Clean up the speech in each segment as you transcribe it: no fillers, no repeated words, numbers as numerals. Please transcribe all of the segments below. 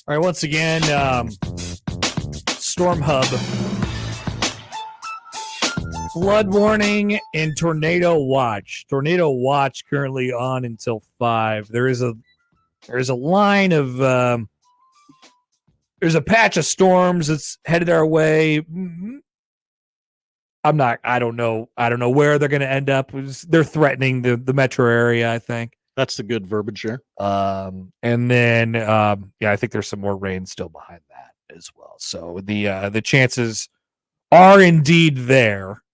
All right, once again, Storm Hub. Flood warning and tornado watch. Tornado watch currently on until 5. There's a line of there's a patch of storms that's headed our way. I don't know where they're going to end up. They're threatening the metro area, I think. That's the good verbiage here. And then I think there's some more rain still behind that as well. So the chances are indeed there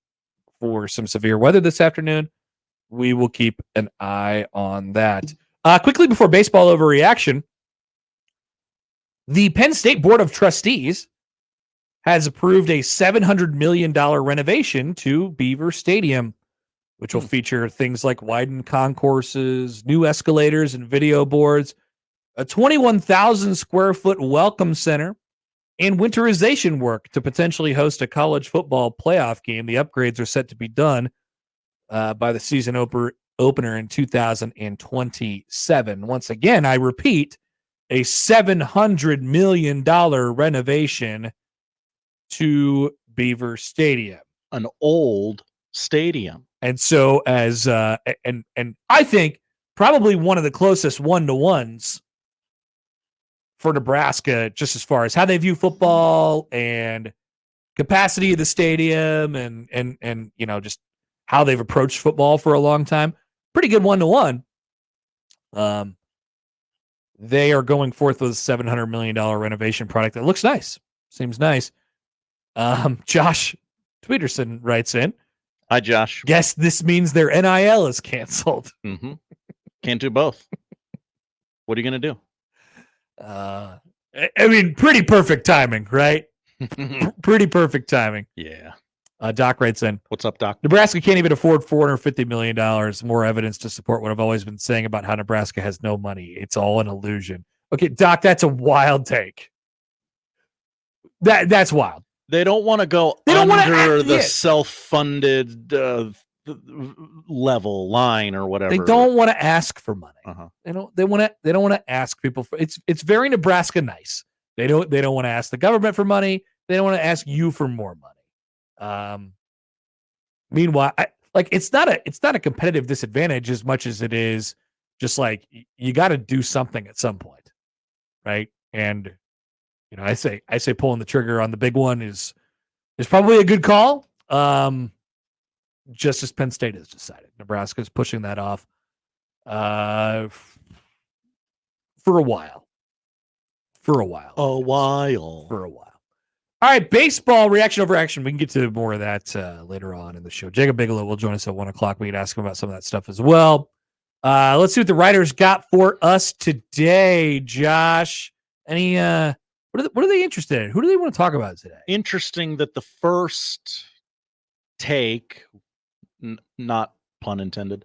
for some severe weather this afternoon. We will keep an eye on that. Quickly before baseball overreaction, the Penn State Board of Trustees has approved a $700 million renovation to Beaver Stadium, which will feature things like widened concourses, new escalators and video boards, a 21,000 square foot welcome center, and winterization work to potentially host a college football playoff game. The upgrades are set to be done by the season opener in 2027. Once again, I repeat, a $700 million renovation to Beaver Stadium. An old stadium. And so as and I think probably one of the closest one-to-ones for Nebraska, just as far as how they view football and capacity of the stadium and just how they've approached football for a long time. Pretty good one-to-one. They are going forth with a $700 million renovation product that looks nice. Seems nice. Josh Tweederson writes in. Hi, Josh. Guess this means their NIL is canceled. Mm-hmm. Can't do both. What are you going to do? I mean, pretty perfect timing, right? Pretty perfect timing. Yeah. Doc writes in. What's up, Doc? Nebraska can't even afford $450 million. More evidence to support what I've always been saying about how Nebraska has no money. It's all an illusion. Okay, Doc, that's a wild take. That's wild. They don't want to go under the self-funded level line or whatever. They don't want to ask for money. Uh-huh. They don't want to ask people for it's very Nebraska nice. They don't want to ask the government for money. They don't want to ask you for more money. Meanwhile, it's not a competitive disadvantage as much as it is just like you got to do something at some point, right? And I say pulling the trigger on the big one is probably a good call. Just as Penn State has decided, Nebraska is pushing that off for a while. All right, baseball reaction overreaction. We can get to more of that later on in the show. Jacob Bigelow will join us at 1:00. We can ask him about some of that stuff as well. Let's see what the writers got for us today. Josh, any what are they interested in? Who do they want to talk about today? Interesting that the first take, not pun intended,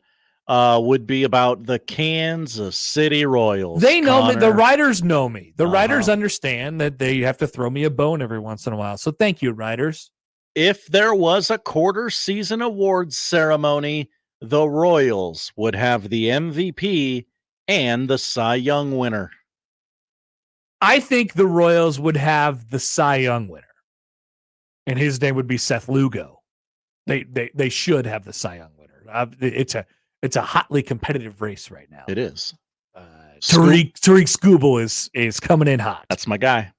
would be about the Kansas City Royals. They know me. The writers know me. The writers understand that they have to throw me a bone every once in a while. So thank you, writers. If there was a quarter season awards ceremony, the Royals would have the MVP and the Cy Young winner. I think the Royals would have the Cy Young winner, and his name would be Seth Lugo. They should have the Cy Young winner. It's a hotly competitive race right now. It is. Tariq Skubal is coming in hot. That's my guy.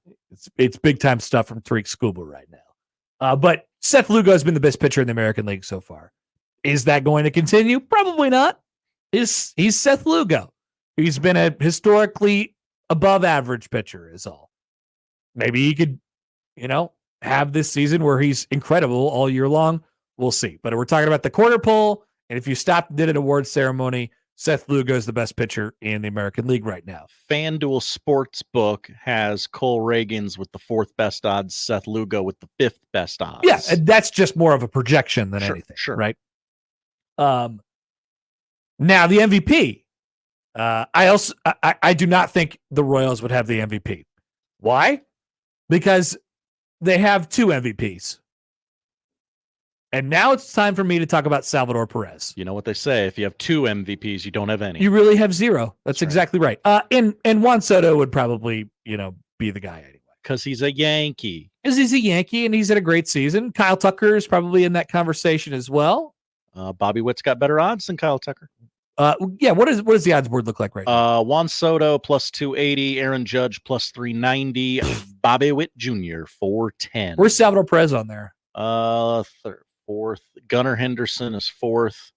It's big time stuff from Tariq Skubal right now. But Seth Lugo has been the best pitcher in the American League so far. Is that going to continue? Probably not. He's Seth Lugo. He's been a historically above average pitcher is all. Maybe he could, have this season where he's incredible all year long. We'll see. But we're talking about the quarter poll. And if you stopped and did an award ceremony, Seth Lugo is the best pitcher in the American League right now. FanDuel Sportsbook has Cole Reagans with the 4th best odds, Seth Lugo with the 5th best odds. Yeah, that's just more of a projection than anything. Sure. Right? Now the MVP. I do not think the Royals would have the MVP. Why? Because they have 2 MVPs. And now it's time for me to talk about Salvador Perez. You know what they say, if you have 2 MVPs, you don't have any. You really have 0. That's exactly right. And Juan Soto would probably, be the guy anyway. Because he's a Yankee. Because he's a Yankee and he's had a great season. Kyle Tucker is probably in that conversation as well. Bobby Witt's got better odds than Kyle Tucker. Yeah, what does the odds board look like right now? Juan Soto plus 280, Aaron Judge plus 390, Bobby Witt Jr. 410. Where's Salvador Perez on there? Fourth. Gunnar Henderson is fourth.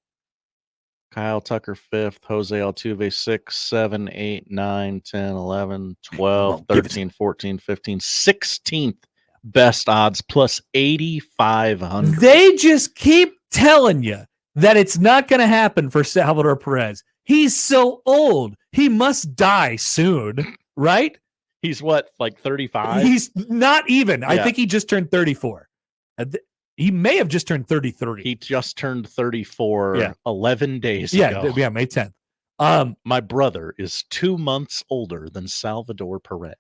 Kyle Tucker fifth. Jose Altuve 6, 7, 8, 9, 10, 11, 12, 13, 14, 15, 16th best odds plus 8,500. They just keep telling you that it's not going to happen for Salvador Perez. He's so old. He must die soon, right? He's what, like 35? He's not even. Yeah. I think he just turned 34. He may have just turned 33. He just turned 34 11 days ago. Yeah, May 10th. My brother is 2 months older than Salvador Perez.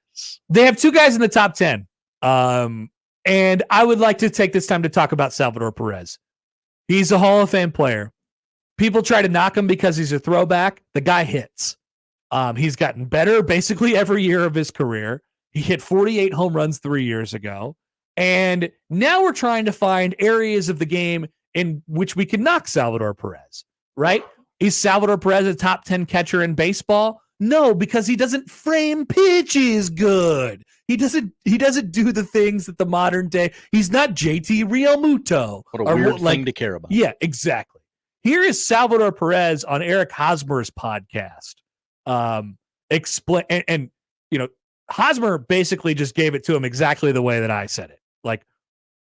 They have two guys in the top 10. And I would like to take this time to talk about Salvador Perez. He's a Hall of Fame player. People try to knock him because he's a throwback. The guy hits. He's gotten better basically every year of his career. He hit 48 home runs 3 years ago. And now we're trying to find areas of the game in which we can knock Salvador Perez, right? Is Salvador Perez a top 10 catcher in baseball? No, because he doesn't frame pitches good. He doesn't do the things that the modern day. He's not JT Realmuto. What a weird thing to care about. Yeah, exactly. Here is Salvador Perez on Eric Hosmer's podcast. Explain and you know, Hosmer basically just gave it to him exactly the way that I said it. Like,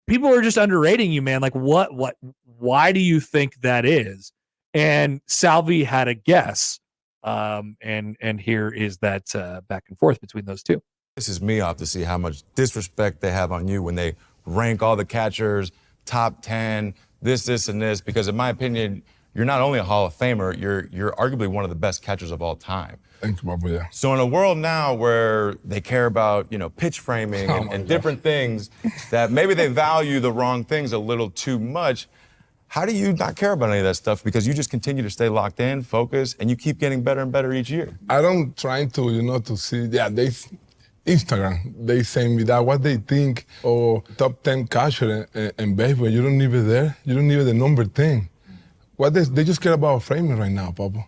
people are just underrating you, man. Like, why do you think that is? And Salvi had a guess. And here is that back and forth between those two. This is me off to see how much disrespect they have on you when they rank all the catchers, top 10, this, and this, because in my opinion, you're not only a Hall of Famer, you're arguably one of the best catchers of all time. Thank you, Bubba. Yeah. So in a world now where they care about, pitch framing and different things that maybe they value the wrong things a little too much, how do you not care about any of that stuff? Because you just continue to stay locked in, focus, and you keep getting better and better each year. I don't try to, to see, Instagram, they send me that, what they think, or top 10 catcher in baseball. You don't even there. You don't even the number 10. They just care about framing right now, Papa.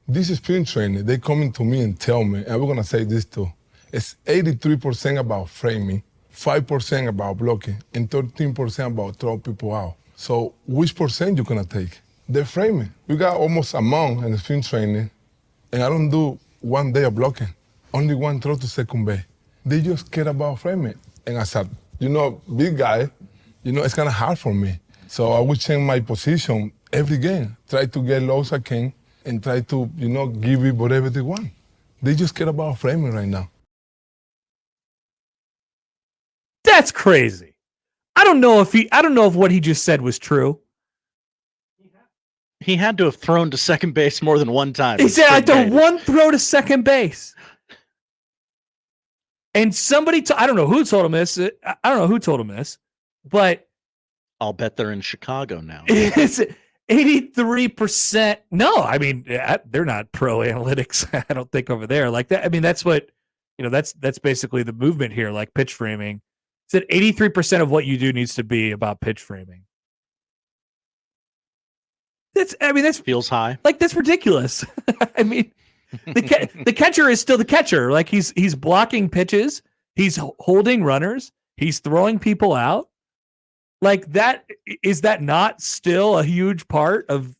This is spring training. They coming to me and tell me, and we're going to say this too. It's 83% about framing, 5% about blocking, and 13% about throwing people out. So which percent you going to take? The framing. We got almost a month in the spring training, and I don't do 1 day of blocking. Only one throw to second base. They just care about framing. And as a, big guy, it's kind of hard for me. So I would change my position every game. Try to get low as I can and try to, give it whatever they want. They just care about framing right now. That's crazy. I don't know if what he just said was true. He had to have thrown to second base more than one time. He said, I throw one throw to second base. And somebody, I don't know who told him this. But I'll bet they're in Chicago now. It's 83%. No, I mean, they're not pro analytics, I don't think, over there like that. I mean, that's what, that's basically the movement here, like pitch framing. Said 83% of what you do needs to be about pitch framing. That's feels high. Like, that's ridiculous. I mean, the catcher is still the catcher. Like, he's blocking pitches, he's holding runners, he's throwing people out. Like, that is that not still a huge part of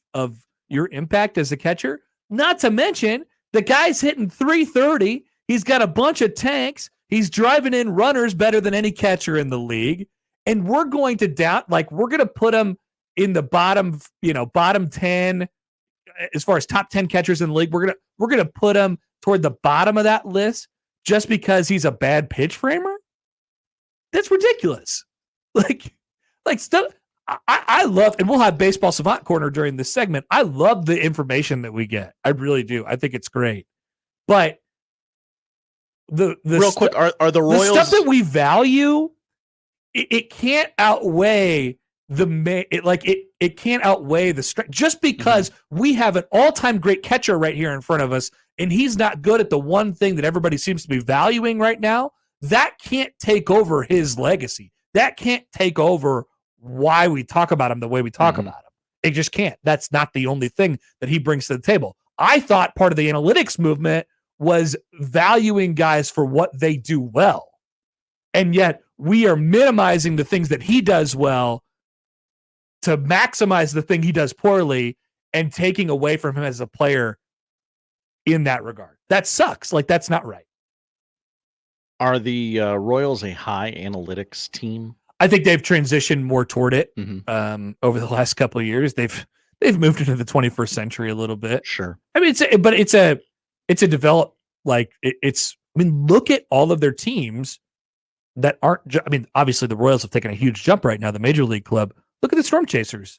your impact as a catcher? Not to mention, the guy's hitting 330. He's got a bunch of tanks. He's driving in runners better than any catcher in the league. And we're going to we're going to put him in the bottom 10 as far as top 10 catchers in the league. We're going to put him toward the bottom of that list just because he's a bad pitch framer. That's ridiculous. Like stuff. I love, and we'll have Baseball Savant Corner during this segment. I love the information that we get. I really do. I think it's great. But the real quick, are the Royals, the stuff that we value, it can't outweigh it can't outweigh the strength. Just because we have an all-time great catcher right here in front of us, and he's not good at the one thing that everybody seems to be valuing right now, that can't take over his legacy. That can't take over why we talk about him the way we talk about him. It just can't. That's not the only thing that he brings to the table. I thought part of the analytics movement was valuing guys for what they do well. And yet we are minimizing the things that he does well to maximize the thing he does poorly and taking away from him as a player in that regard. That sucks. Like, that's not right. Are the Royals a high analytics team? I think they've transitioned more toward it over the last couple of years. They've moved into the 21st century a little bit. Sure. I mean, it's a develop, like it's. I mean, look at all of their teams that aren't. I mean, obviously the Royals have taken a huge jump right now. The Major League Club. Look at the Storm Chasers.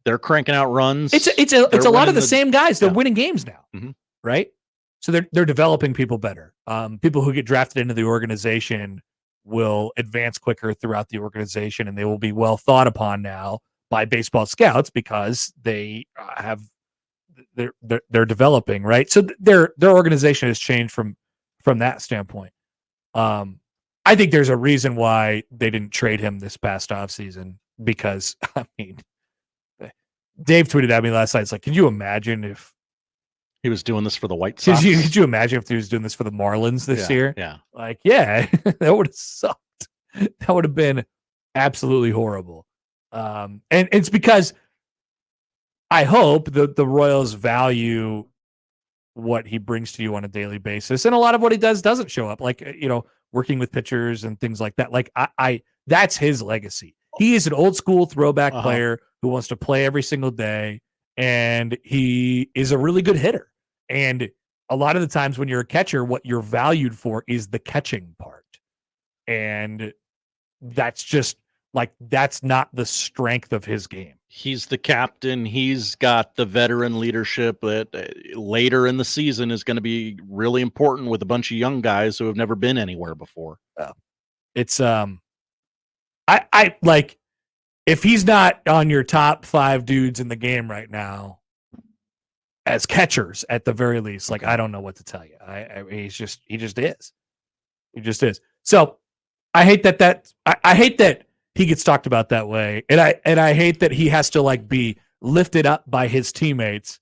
They're cranking out runs. It's a lot of the same guys. They're winning games now, right? So they're developing people better. People who get drafted into the organization will advance quicker throughout the organization, and they will be well thought upon now by baseball scouts because they they're developing, right? So their organization has changed from that standpoint. I think there's a reason why they didn't trade him this past offseason because, I mean, Dave tweeted at me last night. It's like, could you imagine if he was doing this for the White Sox? Could you imagine if he was doing this for the Marlins this year? Yeah. Like, yeah, that would have sucked. That would have been absolutely horrible. And it's because I hope the Royals value what he brings to you on a daily basis. And a lot of what he does doesn't show up, like, working with pitchers and things like that. Like, I that's his legacy. He is an old school throwback player who wants to play every single day. And he is a really good hitter. And a lot of the times when you're a catcher, what you're valued for is the catching part. And that's just like, that's not the strength of his game. He's the captain. He's got the veteran leadership that later in the season is going to be really important with a bunch of young guys who have never been anywhere before. It's, I like, if he's not on your top 5 dudes in the game right now, as catchers at the very least, like, I don't know what to tell you. He just is. He just is. So I hate that I hate that he gets talked about that way. And I hate that he has to, like, be lifted up by his teammates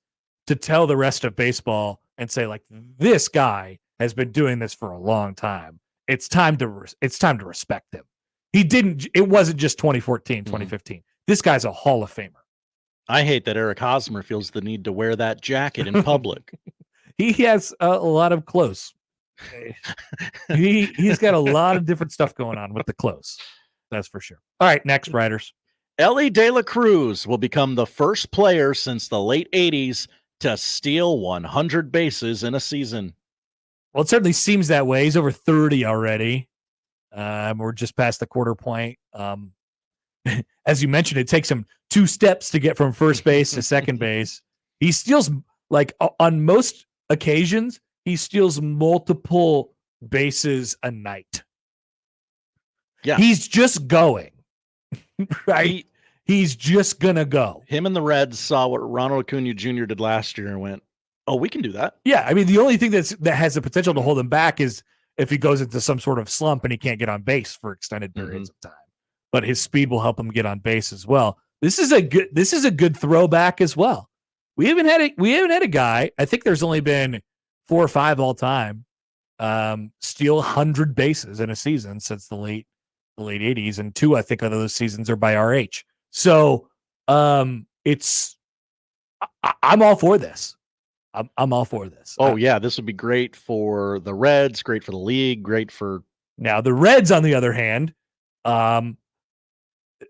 to tell the rest of baseball and say, like, this guy has been doing this for a long time. It's time to respect him. It wasn't just 2014, 2015. This guy's a Hall of Famer. I hate that Eric Hosmer feels the need to wear that jacket in public. He has a lot of clothes. He's got a lot of different stuff going on with the clothes. That's for sure. All right, next, writers. Elly de la Cruz will become the first player since the late 80s to steal 100 bases in a season. Well, it certainly seems that way. He's over 30 already. We're just past the quarter point. As you mentioned, it takes him 2 steps to get from first base to second base. He steals, like, on most occasions, he steals multiple bases a night. Yeah. He's just going, right? He's just going to go. Him and the Reds saw what Ronald Acuna Jr. did last year and went, oh, we can do that. Yeah. I mean, the only thing that has the potential to hold him back is if he goes into some sort of slump and he can't get on base for extended periods of time. But his speed will help him get on base as well. This is a good throwback as well. We haven't had a guy. I think there's only been 4 or 5 all time steal 100 bases in a season since the late 80s, and 2, I think, of those seasons are by RH. So it's I'm all for this. I'm all for this. Oh yeah, this would be great for the Reds, great for the league, great for. Now the Reds, on the other hand,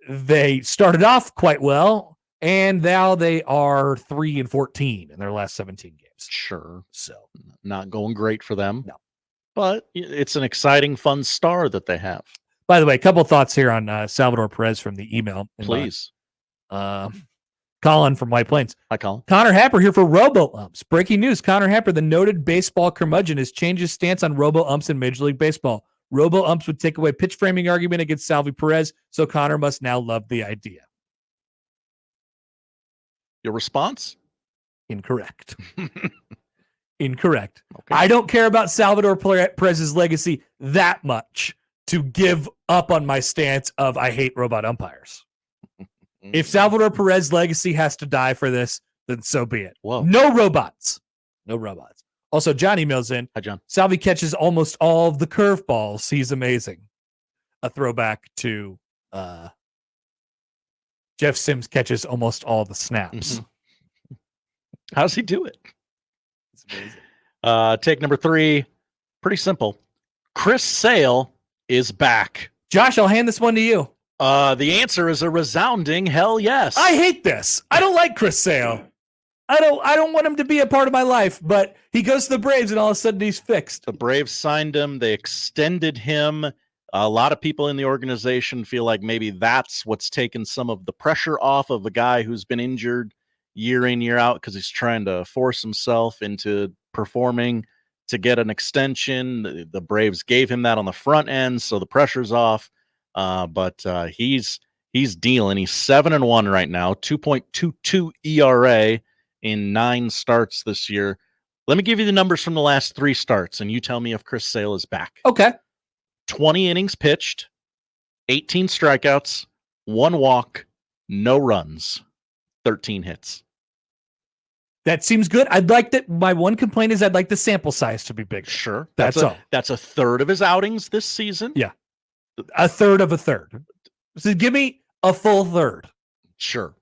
they started off quite well, and now they are 3-14 in their last 17 games. Sure. So not going great for them. No. But it's an exciting, fun star that they have. By the way, a couple thoughts here on Salvador Perez from the email. Please. Colin from White Plains. Hi, Colin. Connor Happer here for robo-umps. Breaking news. Connor Happer, the noted baseball curmudgeon, has changed his stance on robo-umps in Major League Baseball. Robo-umps would take away pitch framing argument against Salvi Perez, so Connor must now love the idea. Your response? Incorrect. Incorrect. Okay. I don't care about Salvador Perez's legacy that much to give up on my stance of I hate robot umpires. If Salvador Perez's legacy has to die for this, then so be it. Whoa. No robots. No robots. Also, John emails in. Hi, John. Salvi catches almost all of the curveballs. He's amazing. A throwback to Jeff Sims catches almost all the snaps. How does he do it? It's amazing. Take number 3. Pretty simple. Chris Sale is back. Josh, I'll hand this one to you. The answer is a resounding hell yes. I hate this. I don't like Chris Sale. I don't want him to be a part of my life, but he goes to the Braves and all of a sudden he's fixed. The Braves signed him. They extended him. A lot of people in the organization feel like maybe that's what's taken some of the pressure off of a guy who's been injured year in, year out, because he's trying to force himself into performing to get an extension. The Braves gave him that on the front end, so the pressure's off. But he's dealing. He's 7-1 right now, 2.22 ERA in 9 starts this year. Let me give you the numbers from the last 3 starts, and you tell me if Chris Sale is back. Okay. 20 innings pitched, 18 strikeouts, 1 walk, no runs, 13 hits. That seems good. I'd like that. My one complaint is I'd like the sample size to be bigger. Sure. That's all. That's a third of his outings this season. Yeah. A third of a third. So give me a full third. Sure.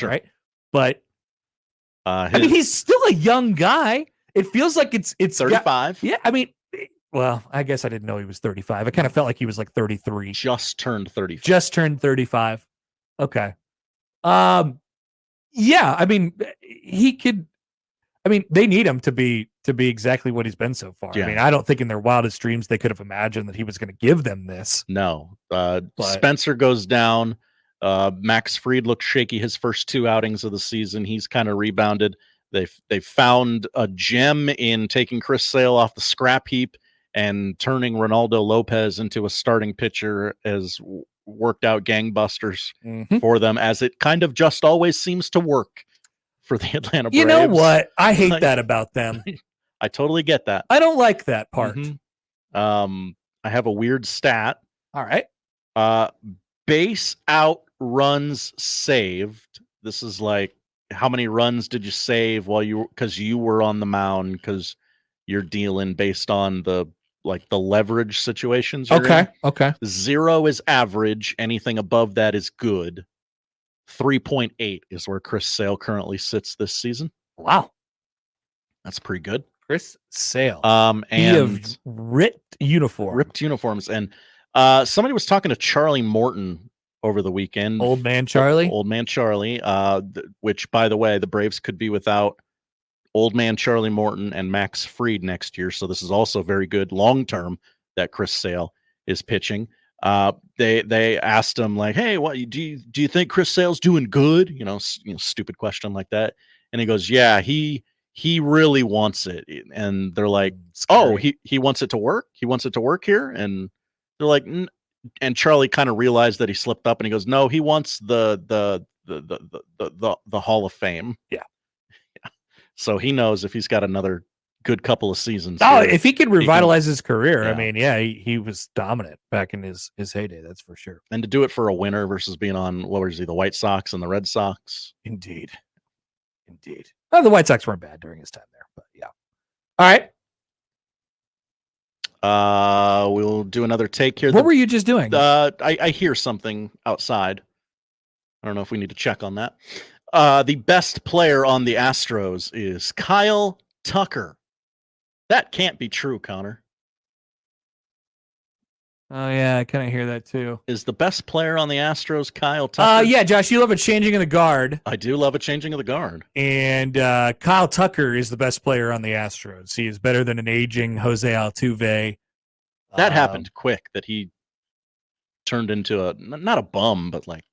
Right. But I mean, he's still a young guy. It feels like it's 35. Yeah. I mean, well, I guess I didn't know he was 35. I kind of felt like he was like 33. Just turned 35. Just turned 35. Okay. Yeah. I mean, he could. I mean, they need him to be exactly what he's been so far. Yeah. I mean, I don't think in their wildest dreams they could have imagined that he was going to give them this. No. Spencer goes down. Max Fried looked shaky his first 2 outings of the season. He's kind of rebounded. They found a gem in taking Chris Sale off the scrap heap and turning Ronaldo Lopez into a starting pitcher has worked out gangbusters for them, as it kind of just always seems to work for the Atlanta Braves. You know what? I hate that about them. I totally get that. I don't like that part. I have a weird stat. All right. Base out runs saved. This is like, how many runs did you save because you were on the mound, because you're dealing based on the leverage situations. Okay. Okay. 0 is average. Anything above that is good. 3.8 is where Chris Sale currently sits this season. Wow. That's pretty good. Chris Sale. And ripped uniforms. And somebody was talking to Charlie Morton over the weekend. Old man Charlie. Which, by the way, the Braves could be without Old man Charlie Morton and Max Fried next year. So this is also very good long term that Chris Sale is pitching. They asked him, like, hey, what do you think Chris Sale's doing good? Stupid question like that. And he goes, yeah, he really wants it. And they're like, oh, he wants it to work. He wants it to work here. And they're like, and Charlie kind of realized that he slipped up, and he goes, no, he wants the Hall of Fame. Yeah. So he knows if he's got another good couple of seasons. Oh, if he could revitalize his career, Yeah. I mean, yeah, he was dominant back in his heyday. That's for sure. And to do it for a winner versus being on, what was he, the White Sox and the Red Sox? Indeed. Oh, the White Sox weren't bad during his time there, but yeah. All right. We'll do another take here. What were you just doing? I hear something outside. I don't know if we need to check on that. The best player on the Astros is Kyle Tucker. That can't be true, Connor. Oh, yeah, I kind of hear that too. Is the best player on the Astros Kyle Tucker? Yeah, Josh, you love a changing of the guard. I do love a changing of the guard. And Kyle Tucker is the best player on the Astros. He is better than an aging Jose Altuve. That happened quick, that he turned into not a bum, but like.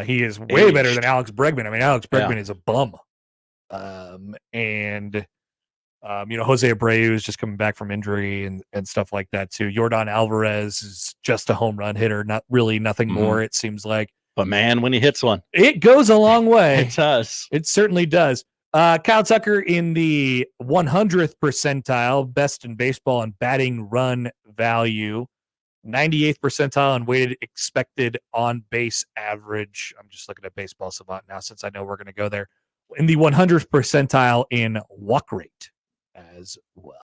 He is way aged. better than Alex Bregman. I mean, Alex Bregman is a bum. And Jose Abreu is just coming back from injury and stuff like that too. Yordan Alvarez is just a home run hitter, not really nothing more, it seems like. But man, when he hits one, it goes a long way. It does. It certainly does. Kyle Tucker in the 100th percentile, best in baseball on batting run value, 98th percentile on weighted expected on base average. I'm just looking at Baseball Savant now since I know we're going to go there. In the 100th percentile in walk rate as well.